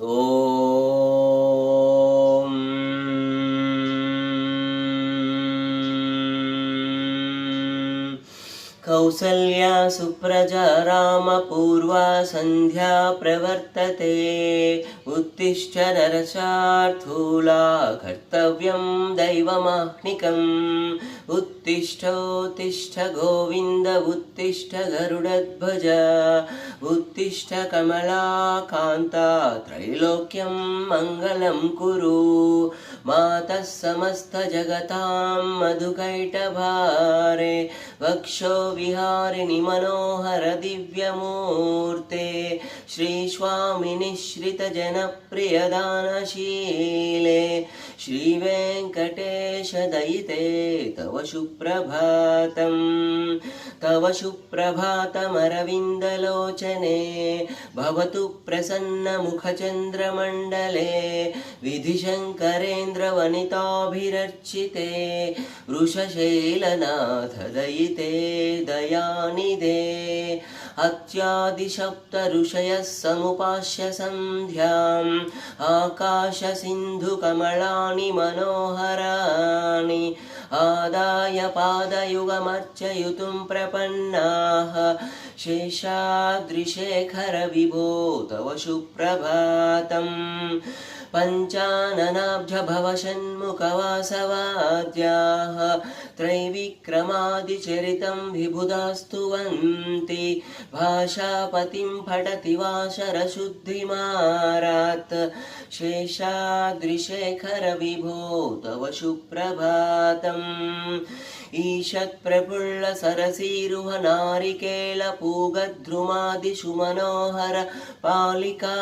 ಓಂ ಕೌಸಲ್ಯಾ ಸುಪ್ರಜಾ ರಾಮಪೂರ್ವಾ ಸಂಧ್ಯಾ ಪ್ರವರ್ತತೆ ಉತ್ತಿಷ್ಠ ನರಶಾರ್ಥೂಲಾ ಕರ್ತವ್ಯಂ ದೈವಮಾಹ್ನಿಕಂ उत्तिष्ठोत्तिष्ठ गोविन्द उत्तिष्ठ गरुडध्वज उत्तिष्ठ कमलाकान्ता त्रैलोक्यं मङ्गलं कुरु मातः समस्तजगतां मधुकैटभारे वक्षो विहारिणि मनोहर दिव्यमूर्ते श्रीस्वामिनि श्रितजनप्रियदानशीले श्रीवेङ्कटेश दयिते तव सुप्रभातं तव सुप्रभातमरविन्दलोचने भवतु प्रसन्नमुखचन्द्रमण्डले विधिशङ्करेन्द्रवनिताभिरर्चिते वृषशैलनाथ दयिते दयानिधे अत्यादिशप्त ऋषयः समुपास्य सन्ध्याम् आकाशसिन्धुकमलानि मनोहराणि आदाय पादयुगमर्चयितुं प्रपन्नाः शेषाद्रिशेखर विभो तव सुप्रभातम् पञ्चाननाब्ज भवषण्मुखवासवाद्याः त्रैविक्रमादिचरितं विबुधास्तुवन्ति भाषापतिं फटति वाशरशुद्धिमारात् शेषाद्रिशेखर विभो तव सुप्रभातम् ईषत्प्रफुल्ल सरसीरुह नारिकेल पूगद्रुमादिषु मनोहर पालिका